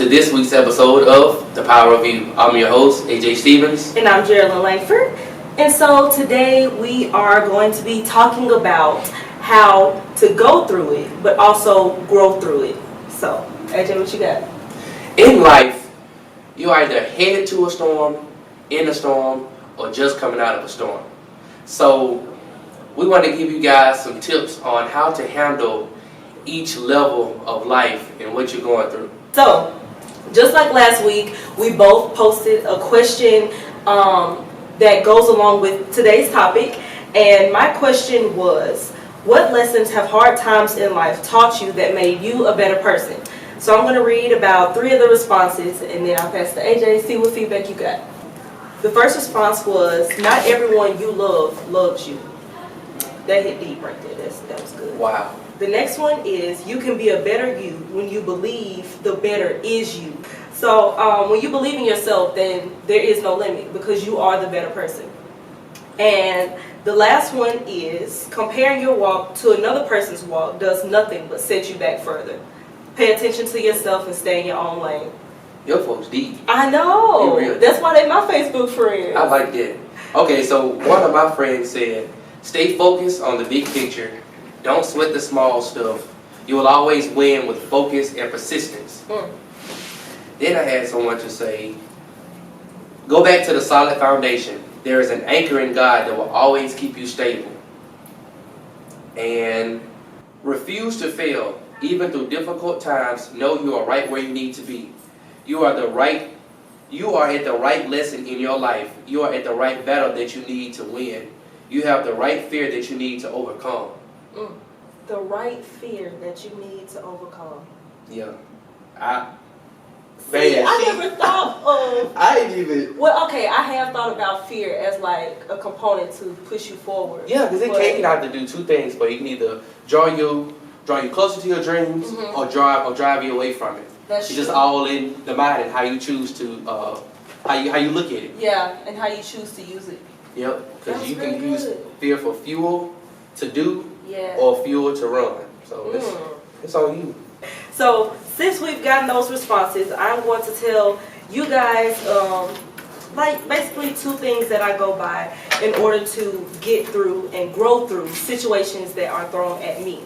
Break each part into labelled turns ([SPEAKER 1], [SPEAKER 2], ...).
[SPEAKER 1] to this week's episode of The Power of You. I'm your host, AJ Stevens.
[SPEAKER 2] And I'm Geraldine Langford. And so today we are going to be talking about how to go through it, but also grow through it. So, AJ, what you got?
[SPEAKER 1] In life, you either headed to a storm, in a storm, or just coming out of a storm. So, we want to give you guys some tips on how to handle each level of life and what you're going through.
[SPEAKER 2] So, just like last week, we both posted a question that goes along with today's topic. And my question was, what lessons have hard times in life taught you that made you a better person? So I'm going to read about 3 of the responses, and then I'll pass to AJ, see what feedback you got. The first response was, not everyone you love loves you. That hit deep right there. That was good.
[SPEAKER 1] Wow.
[SPEAKER 2] The next one is, you can be a better you when you believe the better is you. So when you believe in yourself, then there is no limit because you are the better person. And the last one is, comparing your walk to another person's walk does nothing but set you back further. Pay attention to yourself and stay in your own lane.
[SPEAKER 1] Your folks deep.
[SPEAKER 2] I know.
[SPEAKER 1] Real.
[SPEAKER 2] That's why they're my Facebook friends.
[SPEAKER 1] I like that. Okay, so one of my friends said, stay focused on the big picture. Don't sweat the small stuff. You will always win with focus and persistence. Then I had someone to say, go back to the solid foundation. There is an anchor in God that will always keep you stable. And refuse to fail. Even through difficult times, know you are right where you need to be. You are at the right lesson in your life. You are at the right battle that you need to win. You have the right fear that you need to overcome.
[SPEAKER 2] The right fear that you need to overcome.
[SPEAKER 1] Yeah.
[SPEAKER 2] I never thought of...
[SPEAKER 1] I ain't even...
[SPEAKER 2] Well, okay, I have thought about fear as like a component to push you forward.
[SPEAKER 1] Yeah, because it can have to do 2 things, but you can either draw you closer to your dreams, or drive you away from it.
[SPEAKER 2] That's
[SPEAKER 1] it's
[SPEAKER 2] true.
[SPEAKER 1] just all in the mind and how you choose to how you look at it.
[SPEAKER 2] Yeah, and how you choose to use it.
[SPEAKER 1] Yep, because you
[SPEAKER 2] really
[SPEAKER 1] can use
[SPEAKER 2] good.
[SPEAKER 1] fear for fuel to do,
[SPEAKER 2] Yeah.
[SPEAKER 1] or fuel to run. So it's on you.
[SPEAKER 2] So since we've gotten those responses, I'm going to tell you guys like basically 2 things that I go by in order to get through and grow through situations that are thrown at me.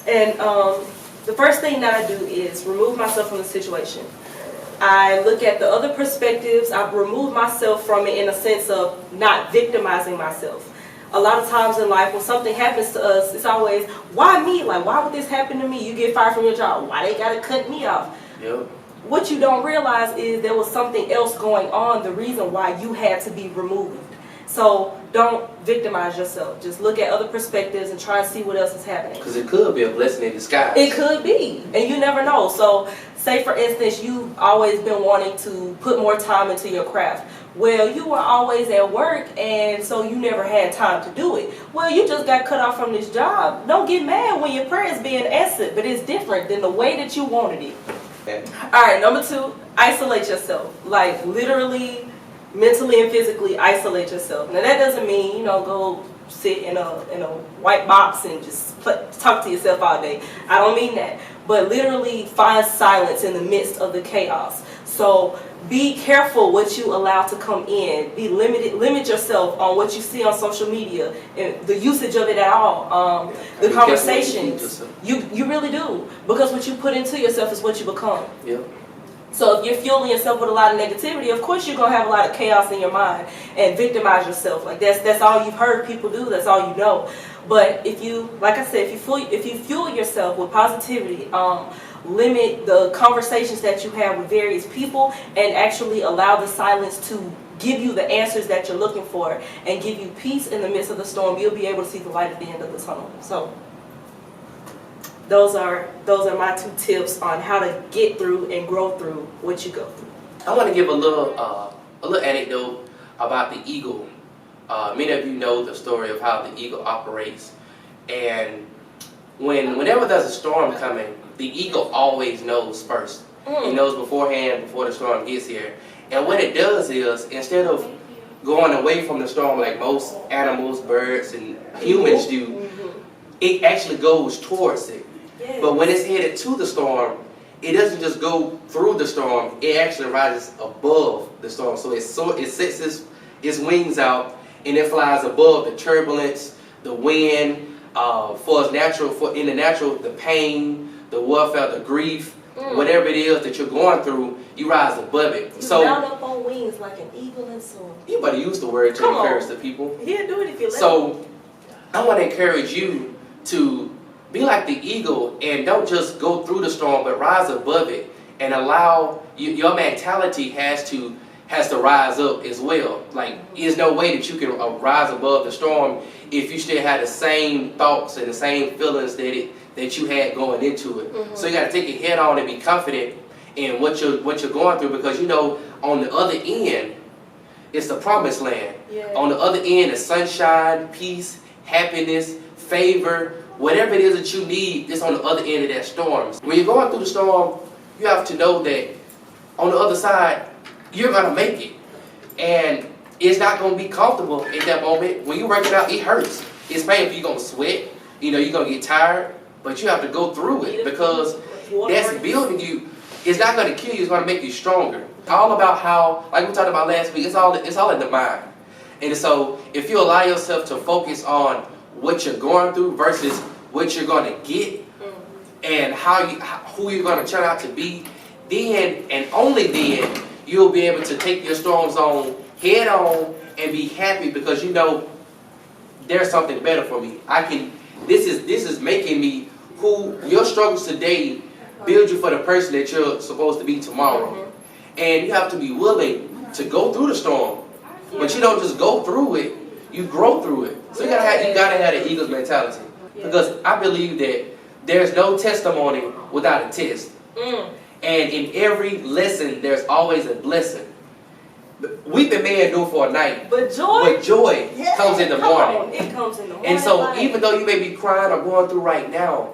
[SPEAKER 2] And the first thing that I do is remove myself from the situation. I look at the other perspectives. I remove myself from it in a sense of not victimizing myself. A lot of times in life, when something happens to us, it's always, why me? Like, why would this happen to me? You get fired from your job. Why they gotta cut me off?
[SPEAKER 1] Yep.
[SPEAKER 2] What you don't realize is there was something else going on, the reason why you had to be removed. So don't victimize yourself. Just look at other perspectives and try and see what else is happening.
[SPEAKER 1] Because it could be a blessing in disguise.
[SPEAKER 2] It could be, and you never know. So say for instance, you've always been wanting to put more time into your craft. Well, you were always at work, and so you never had time to do it. Well, you just got cut off from this job. Don't get mad when your prayer is being answered, but it's different than the way that you wanted it.
[SPEAKER 1] Okay.
[SPEAKER 2] All right, number 2, isolate yourself. Like literally, mentally and physically isolate yourself. Now that doesn't mean, go sit in a white box and just talk to yourself all day. I don't mean that. But literally find silence in the midst of the chaos. So be careful what you allow to come in. Limit yourself on what you see on social media and the usage of it at all. The conversations. You really do. Because what you put into yourself is what you become.
[SPEAKER 1] Yep.
[SPEAKER 2] So if you're fueling yourself with a lot of negativity, of course you're going to have a lot of chaos in your mind and victimize yourself. Like that's all you've heard people do. That's all you know. But if you, like I said, if you fuel yourself with positivity, limit the conversations that you have with various people and actually allow the silence to give you the answers that you're looking for and give you peace in the midst of the storm, you'll be able to see the light at the end of the tunnel. So those are my 2 tips on how to get through and grow through what you go through.
[SPEAKER 1] I want to give a little anecdote about the eagle. Many of you know the story of how the eagle operates, and whenever there's a storm coming, the eagle always knows first. It knows beforehand, before the storm gets here. And what it does is, instead of going away from the storm like most animals, birds, and humans do, it actually goes towards it. But when it's headed to the storm, it doesn't just go through the storm, it actually rises above the storm. So it sets its wings out and it flies above the turbulence, the wind, in the natural, the pain, the warfare, the grief, whatever it is that you're going through, you rise above it.
[SPEAKER 2] You mount up on wings like an eagle and soar.
[SPEAKER 1] You better use the word to encourage the people.
[SPEAKER 2] Yeah, do it if you let
[SPEAKER 1] So I want to encourage you to be like the eagle and don't just go through the storm, but rise above it and allow your mentality has to rise up as well. Like, there's no way that you can rise above the storm if you still have the same thoughts and the same feelings that you had going into it. So you got to take it head on and be confident in what you're going through, because you know on the other end it's the promised land.
[SPEAKER 2] Yeah.
[SPEAKER 1] On the other end is sunshine, peace, happiness, favor, whatever it is that you need is on the other end of that storm. When you're going through the storm, you have to know that on the other side you're gonna make it, and it's not gonna be comfortable in that moment. When you're working out, it hurts. It's painful. You're gonna sweat. You know, you're gonna get tired, but you have to go through it because that's building you. It's not gonna kill you. It's gonna make you stronger. All about how, like we talked about last week, it's all in the mind. And so if you allow yourself to focus on what you're going through versus what you're gonna get, and who you're gonna turn out to be, then and only then you'll be able to take your storms on head on and be happy, because you know there's something better for me. This is making me who your struggles today build you for the person that you're supposed to be tomorrow. And you have to be willing to go through the storm, but you don't just go through it, you grow through it. So you gotta have the Eagles mentality, because I believe that there's no testimony without a test. And in every lesson, there's always a blessing. Weeping may endure for a night,
[SPEAKER 2] but joy
[SPEAKER 1] comes in the morning.
[SPEAKER 2] It comes in the morning.
[SPEAKER 1] And so even though you may be crying or going through right now,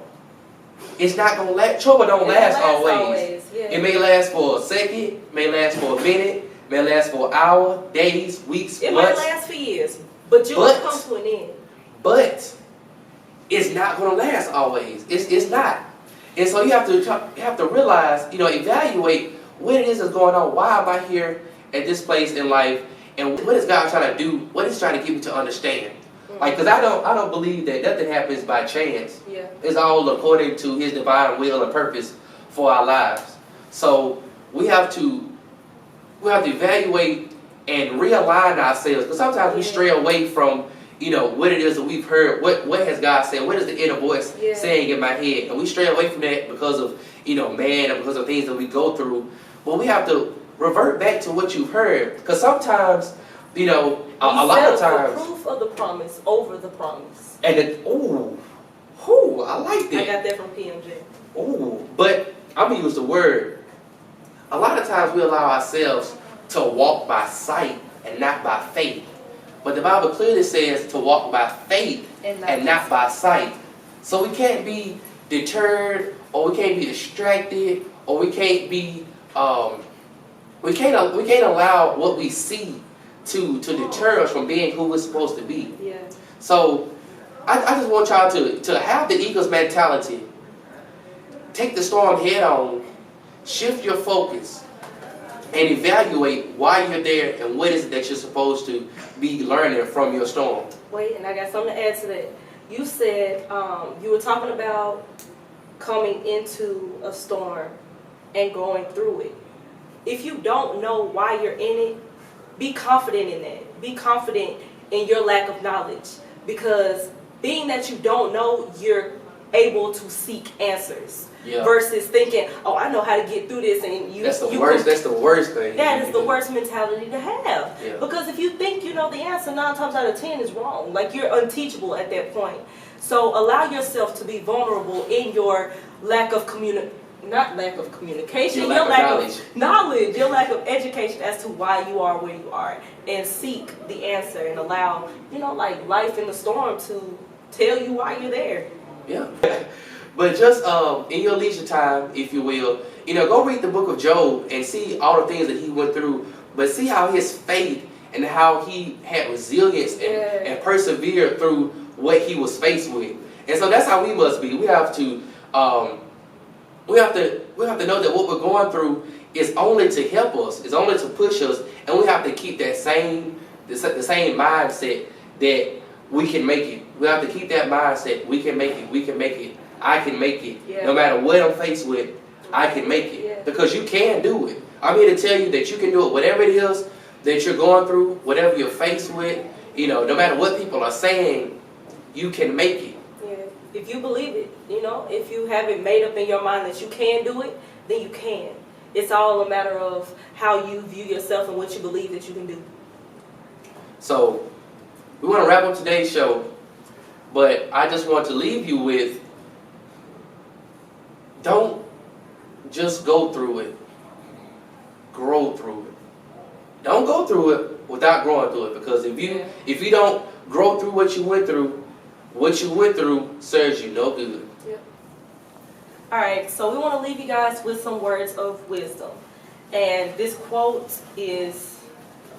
[SPEAKER 1] it's not going to last. Trouble don't last always. It may last for a second, may last for a minute, may last for an hour, days, weeks,
[SPEAKER 2] it
[SPEAKER 1] months.
[SPEAKER 2] might last for years, but joy comes to an end.
[SPEAKER 1] But it's not going to last always. It's not. And so you have to realize, evaluate what it is that's going on. Why am I here at this place in life? And what is God trying to do? What is He trying to get me to understand? Like, because I don't believe that nothing happens by chance.
[SPEAKER 2] Yeah.
[SPEAKER 1] It's all according to His divine will and purpose for our lives. So we have to evaluate and realign ourselves, because sometimes we stray away from what it is that we've heard. What has God said? What is the inner voice saying in my head? And we stray away from that because of man, and because of things that we go through. But we have to revert back to what you've heard, because sometimes a lot of times
[SPEAKER 2] the proof of the promise over the promise.
[SPEAKER 1] And I like that.
[SPEAKER 2] I got that from PMJ.
[SPEAKER 1] But I'm gonna use the word. A lot of times we allow ourselves to walk by sight and not by faith. But the Bible clearly says to walk by faith and not by sight. So we can't be deterred, or we can't be distracted, or we can't be we can't allow what we see to deter us from being who we're supposed to be.
[SPEAKER 2] Yeah.
[SPEAKER 1] So I just want y'all to have the Eagles mentality. Take the storm head on, shift your focus, and evaluate why you're there and what is it that you're supposed to be learning from your storm.
[SPEAKER 2] Wait, and I got something to add to that. You said you were talking about coming into a storm and going through it. If you don't know why you're in it, be confident in that. Be confident in your lack of knowledge, because being that you don't know, you're able to seek answers.
[SPEAKER 1] Yeah.
[SPEAKER 2] Versus thinking, oh, I know how to get through this, and
[SPEAKER 1] That's the worst thing.
[SPEAKER 2] That is the worst mentality to have.
[SPEAKER 1] Yeah.
[SPEAKER 2] Because if you think you know the answer, 9 times out of 10 is wrong. Like, you're unteachable at that point. So allow yourself to be vulnerable in your lack of not lack of communication,
[SPEAKER 1] your lack of
[SPEAKER 2] knowledge, your lack of education as to why you are where you are, and seek the answer and allow, like life in the storm to tell you why you're there.
[SPEAKER 1] Yeah. But just in your leisure time, if you will, go read the book of Job and see all the things that he went through, but see how his faith and how he had resilience and persevered through what he was faced with. And so that's how we must be. We have to We have to know that what we're going through is only to help us, is only to push us, and we have to keep that the same mindset that we can make it. We have to keep that mindset. We can make it. We can make it. I can make it.
[SPEAKER 2] Yeah.
[SPEAKER 1] No matter what I'm faced with, I can make it.
[SPEAKER 2] Yeah.
[SPEAKER 1] Because you can do it. I'm here to tell you that you can do it. Whatever it is that you're going through, whatever you're faced with, no matter what people are saying, you can make it.
[SPEAKER 2] Yeah. If you believe it, if you have it made up in your mind that you can do it, then you can. It's all a matter of how you view yourself and what you believe that you can do.
[SPEAKER 1] So, we want to wrap up today's show, but I just want to leave you with, don't just go through it, grow through it. Don't go through it without growing through it, because if you don't grow through what you went through serves you no good.
[SPEAKER 2] Yep. Alright, so we want to leave you guys with some words of wisdom. And this quote is,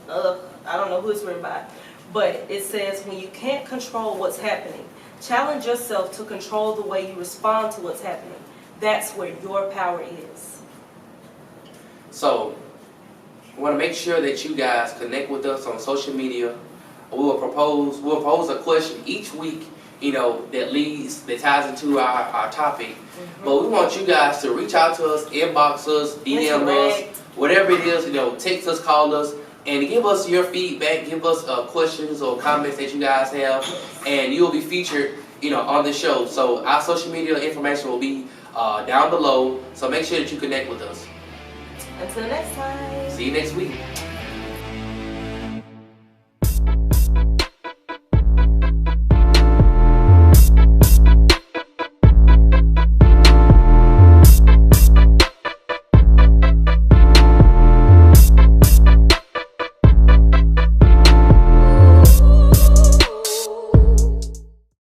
[SPEAKER 2] I don't know who it's written by, but it says, when you can't control what's happening, challenge yourself to control the way you respond to what's happening. That's where your power is.
[SPEAKER 1] So, we want to make sure that you guys connect with us on social media. We'll pose a question each week, that ties into our topic. Mm-hmm. But we want you guys to reach out to us, inbox us, DM us, whatever it is, text us, call us, and give us your feedback, give us questions or comments that you guys have, and you'll be featured, on the show. So our social media information will be down below, so make sure that you connect with us.
[SPEAKER 2] Until next time.
[SPEAKER 1] See you next week.